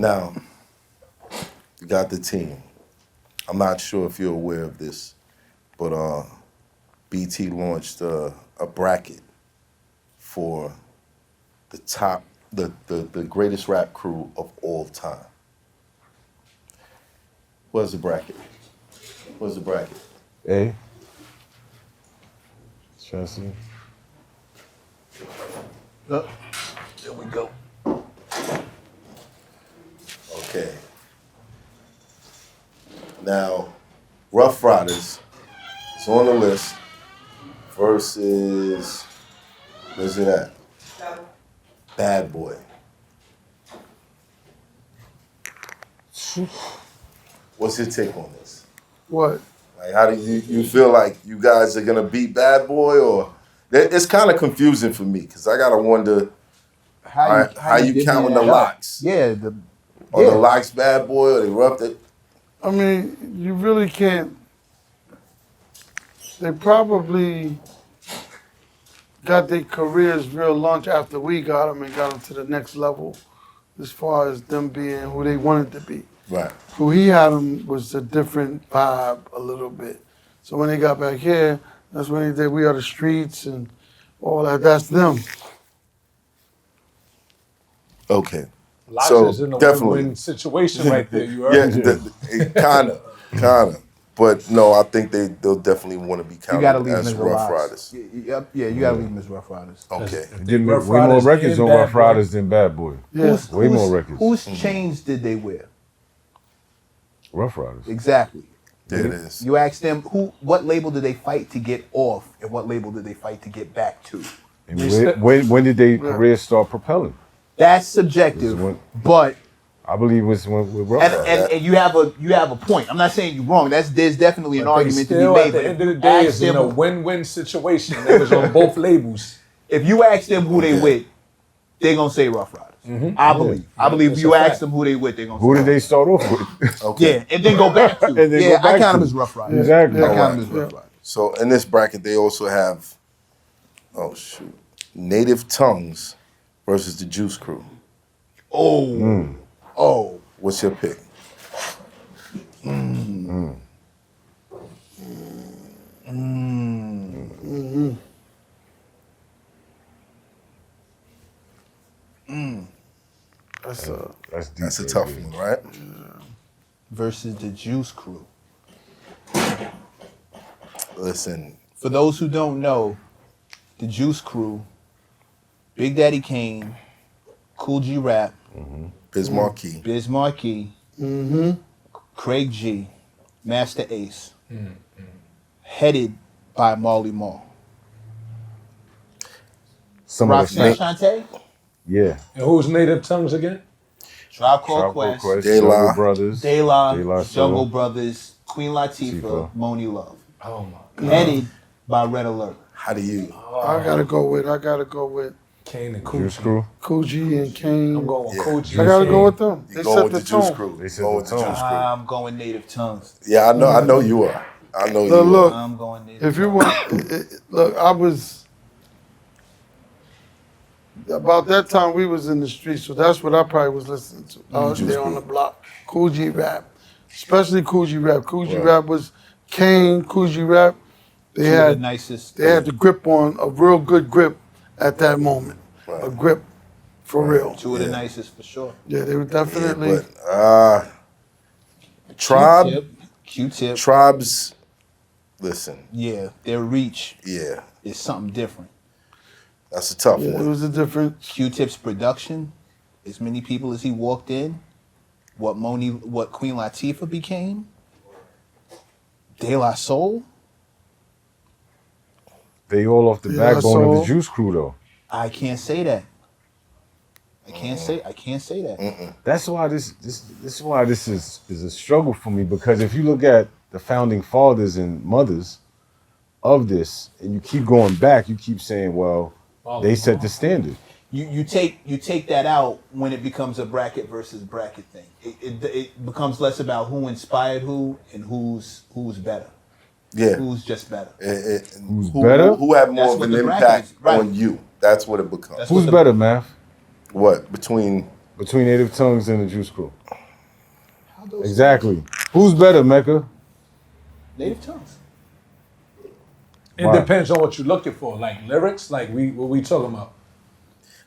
Now, you got the team. I'm not sure if you're aware of this, but BT launched a bracket for the top, the greatest rap crew of all time. What's the bracket? What's the bracket? A. Chelsea. There we go. Okay. Now, Ruff Ryders is on the list versus, where's it at? Bad Boy. What's your take on this? What? Like, how do you feel like you guys are gonna beat Bad Boy, or it's kind of confusing for me because I gotta wonder how you counting the locks? Yeah, the locks Bad Boy or they Ruff it? I mean, you really can't. They probably got their careers real launch after we got them and got them to the next level as far as them being who they wanted to be. Right. Who he had them was a different vibe a little bit. So when they got back here, that's when they did We Are the Streets and all that. That's them. Okay. Locks So is in a definitely win-win situation right there. You heard? Yeah, kind of. But no, I think they'll definitely want to be You gotta counted leave them as as Ruff Rocks. Riders. Yeah, you gotta leave them as Ruff Riders. Okay. Did way Ruff more Ryders records and on Bad Ruff Boy. Ryders than Bad Boy. Yeah. Way more records. Whose chains did they wear? Rough Riders. Exactly. There it is. You ask them what label did they fight to get off, and what label did they fight to get back to? And when did their career start propelling? That's subjective, but I believe it was with Rough Riders. and you have a point. I'm not saying you're wrong. There's definitely an But they argument to be still, made. at the but end of the day, ask it's in them- a win-win situation. It was on both labels. If you ask them who they with, they're gonna say Ruff Riders. I believe. I believe if That's you a ask fact. them who they with, they're gonna Who say did they start off with? Okay. Yeah, and then go back to. And then Yeah, go back I count to. them as Ruff Riders. Exactly. I count Alright. them as Ruff Riders. So in this bracket, they also have, oh shoot, Native Tongues versus the Juice Crew. Oh. Oh. What's your pick? That's a tough one, right? Versus the Juice Crew. Listen, For those who don't know, the Juice Crew, Big Daddy Kane, Cool G Rap, Biz Markie. Biz Markie, Craig G, Master Ace, headed by Marley Marl. Some of Roxanne the Shante, yeah. And who's Native Tongues again? Tribe Tribe Called Called Quest, De La. Jungle Brothers. De La, De La Jungle Soul. Brothers, Queen Latifah, Latifah. Moni Love. Oh my God. Headed by Red Alert. How do you? I gotta go with Kane and Juice Coochie. Crew. Coogee and Kane. I'm going with Yeah. Coochie. I gotta and go Kane. with them. You They going set with the the Juice tone. Crew? They set Going the with the tone. Juice Crew. I'm going Native Tongues. Yeah, I know you are. I know you Look, are. look. I'm going Native If you Tongues. want, look, I was about that time we was in the streets, so that's what I probably was listening to. I was there on the block. Cool G Rap, especially Cool G Rap. Cool G Rap was Kane. Cool G Rap. They Two of the had nicest. they had the grip on a real good grip at that moment. Right. A grip for real. Two of the Yeah. nicest for sure. Yeah, they were definitely. Yeah, but Tribe, Q-Tip. Tribes. Listen, Yeah, their reach yeah, is something different. that's a tough Yeah, it one. was a different. Q-Tip's production, as many people as he walked in, what Queen Latifah became, De La Soul, They all off the Yeah, backbone of so- the Juice Crew though. I can't say that. I can't say that. That's why this is a struggle for me, because if you look at the founding fathers and mothers of this, and you keep going back, you keep saying, well, they set the standard. You take that out when it becomes a bracket versus bracket thing. It becomes less about who inspired who and who's better. Yeah, Who's just better. Who's better? Who had more That's of what an the bracket impact is, right. on you? That's what it becomes. That's Who's what the- better, Math? What between between Native Tongues and the Juice Crew? Exactly. Who's better, Mecca? Native Tongues. It Why? depends on what you're looking for. Like lyrics, like what we talking about.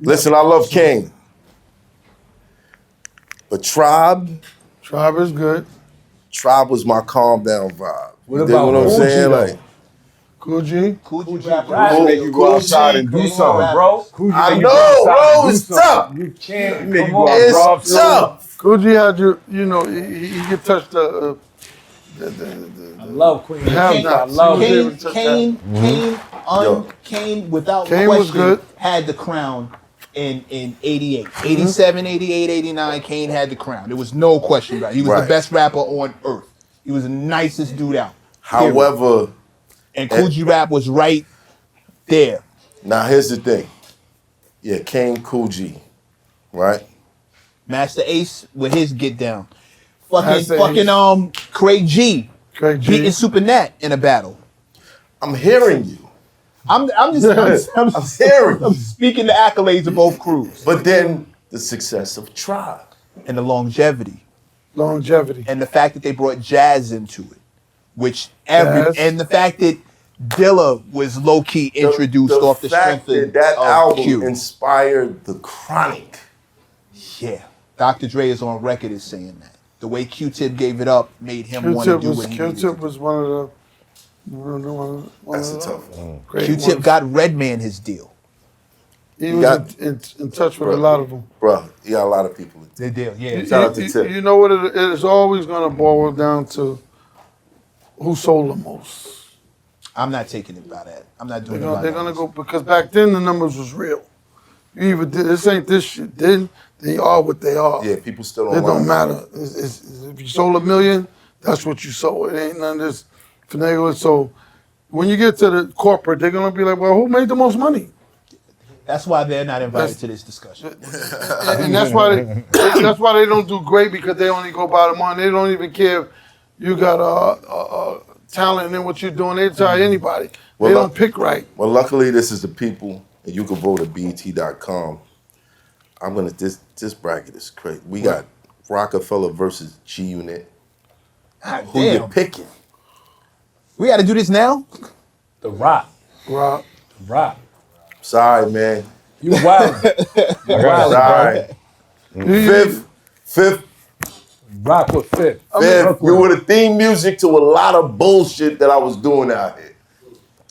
Listen, I love Kane. But Tribe Tribe is good. was my calm down vibe. What You dig about what I'm Coogee, saying? though? Like, Cool G. Coogee rap. Right. Make you go outside and do Coogee, something, bro. Coogee I make you know, go outside and bro, do it's something. tough. You can't. Make you Come go on, out It's rob tough. Cool G had you know, he could touch the I love Queen. Have Latifah. not. I love it. Kane, without Kane was question, good. had the crown in 88. 87, 88, 89, Kane had the crown. There was no question about it. He was Right. the best rapper on earth. He was the nicest dude out. Period. However, And Coogee Rap was right there. now here's the thing. Yeah, Kane Coogee, right? Master Ace with his get down. Master Fucking Craig G Craig G. beating Super Nat in a battle. I'm hearing you. I'm hearing you. speaking the accolades of both crews But then the success of Tribe. and the longevity. Longevity. And the fact that they brought jazz into it, which and the fact that Dilla was low key introduced the off the fact strength of that album Q. inspired the Chronic. Yeah, Dr. Dre is on record as saying that the way Q-Tip gave it up made him want to do what he needed. Q-Tip was one of the That's a tough one. great Q-Tip ones. got Redman his deal. He was got- in touch with a lot of them. Bro, you got a lot of people. Their deal, yeah. Shout out to Tip. You know what? It is always going to boil down to who sold the most. I'm not taking it by that. I'm not doing it by They're that. gonna go because back then the numbers was real. You either did this ain't this shit. Then they are what they are. Yeah, people still don't It don't like matter. If you sold $1 million, that's what you sold. It ain't none of this finagling. So when you get to the corporate, they're gonna be like, well, who made the most money? That's why they're not invited to this discussion. And that's why they don't do great because they only go by the money. They don't even care if you got talent in what you're doing. They try anybody. Well, They look- don't pick right. Well, luckily, this is the people, and you can vote at BET.com. I'm gonna this bracket is crazy. We got Rockefeller versus G Unit. God Who you damn. picking? We got to do this now? The Rock. Rock. Rock. Sorry, man. You wild. Sorry. Fifth. Rock with Fifth. You were the theme music to a lot of bullshit that I was doing out here.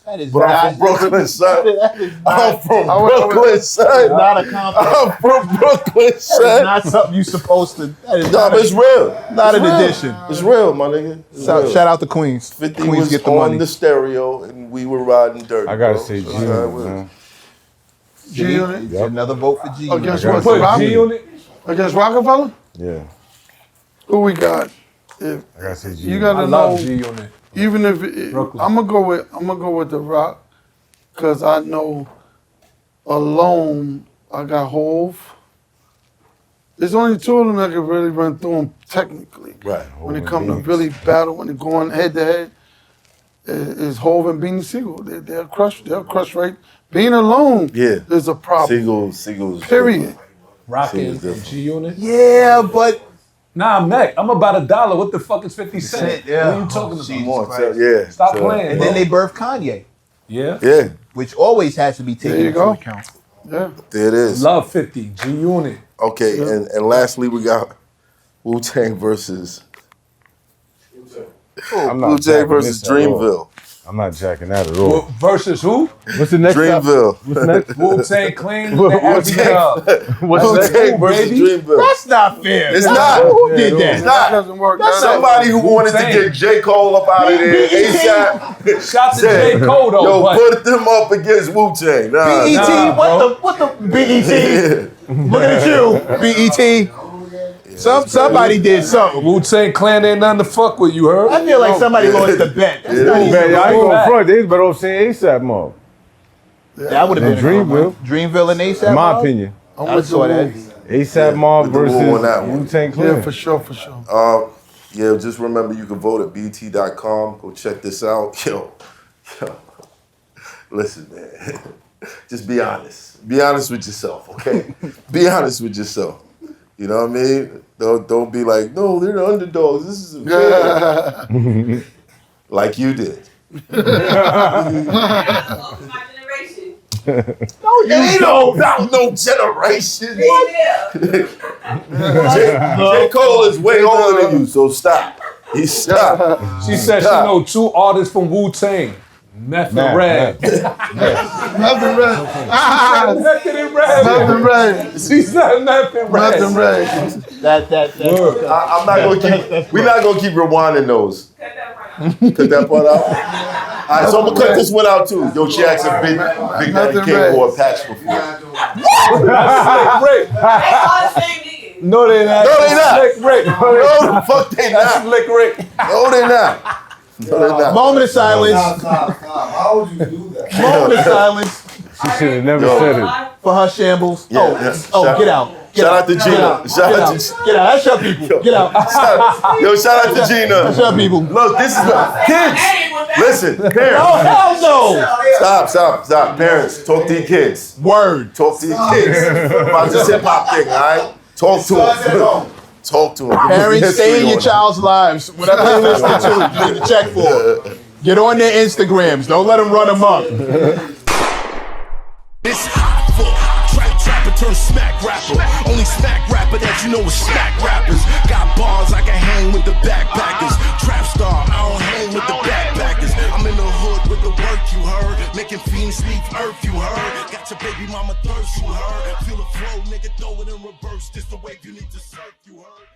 That is But I'm from Brooklyn, son. I'm from Brooklyn, son. not a compliment. I'm from Brooklyn, That's son. not something you supposed to. That is No, not, but it's real. not It's an real. addition. It's real, my nigga. It's real. Shout out to Queens. 50 Queens was get the on money. the stereo, and we were riding dirty. I gotta bro. say G That's how it Unit, was. man. G Unit Yep. Another vote for G. against I what? gotta Put say G Unit. Against Rockefeller? Yeah, Who we got? If I gotta say G you Unit. gotta I know, love G Unit. even if it, Brooklyn. I'm gonna go with the Rock, cause I know alone I got Hove. There's only two of them that can really run through them technically. Right. When it Hov comes to and Beans. really battle, when they're going head to head, is Hove and Beanie Siegel. They'll crush. They'll crush right. Being alone Yeah. is a problem. Seagulls. Period. Rockin' Seems and different. G Unit. Yeah, but Nah, Mac, I'm about $1. What the fuck is 50 Cent? Yeah. What are you talking about? Jesus Come on, Christ. yeah. Stop so- playing. and bro. then they birthed Kanye, Yeah. Yeah, which always has to be There taken you into go. account. Yeah. there it is. Love 50. G Unit. Okay, Yeah. and lastly, we got Wu-Tang versus I'm not Wu-Tang jacking versus this at all. Dreamville. I'm not jacking that at all. Versus who? What's the next? Dreamville. What's next? Wu-Tang Clean. What- The what's Every Dub. What's next? Wu-Tang versus baby. Dreamville. That's not fair. It's That's not. Who Yeah, did no. that? It's That not. doesn't work. That's That- Somebody who wanted to Wu-Tang. get J. Cole up out of there BET. ASAP. Shout to said, J. Cole though. Yo, but put them up against Wu-Tang. Nah, BET, Nah, what the BET? Looking at you, BET. Somebody did something. Wu-Tang Clan ain't nothing to fuck with, you heard? I feel like somebody lost the bet. That's Yeah. not even Man, y'all ain't Go going back. front. They was better off saying ASAP Mob. That would have And been a good Dreamville. one. Dreamville and ASAP. In my Mob? opinion. I'm I with saw the that. Wu. ASAP Mob with the versus Wu on that one. Wu-Tang Yeah, Clan. for sure. Yeah, just remember you can vote at BT.com. Go check this out. Yo. Listen, man. Just be honest. Be honest with yourself, okay? Be honest with yourself. You know what I mean? Don't be like, no, they're the underdogs. This is fair. Like you did. My generation. It ain't no generation. J. Cole is way older than you, so stop. He stopped. She said she know 2 artists from Wu-Tang. Meth and Red. Nothing red. Meth and Red. Nothing red. She said Meth and Red. Nothing red. I'm not gonna keep. We're not gonna keep rewinding those. Cut that part out. Cut that part out. All right, so I'm gonna cut this one out too. Yo, she asked if Big Daddy King wore a patch before. Slick Rick. They all the same niggas. No, they not. No, they not. Slick Rick. No, the fuck they That's not. Slick Rick. No, they not. No, they not. Moment of silence. Stop. How would you do that? Moment of silence She should have never said it. for her shambles. Yeah. Get out. Shout out to Gina. Shout out to Get out. That's your people. Get out. Yo, shout out to Gina. That's your people. Look, this is what kids. Listen, parents. Oh, hell no. Stop. Parents, talk to your kids. Word. Talk to your kids about this hip hop thing, all right? Talk to them. Talk to them. Parents, stay in your child's lives. Whatever they're listening to, you need to check for. Get on their Instagrams. Don't let them run amok. It's Hoffa, trapper turn smack rapper. Only smack rapper that you know is smack rappers. Got bars I can hang with the backpackers. Trap star, I don't hang with the backpackers. I'm in the hood with the work you heard. Making fiends leave earth you heard. Got your baby mama thirst you heard. Feel the flow, nigga, throw it in reverse. This the wave you need to surf you heard.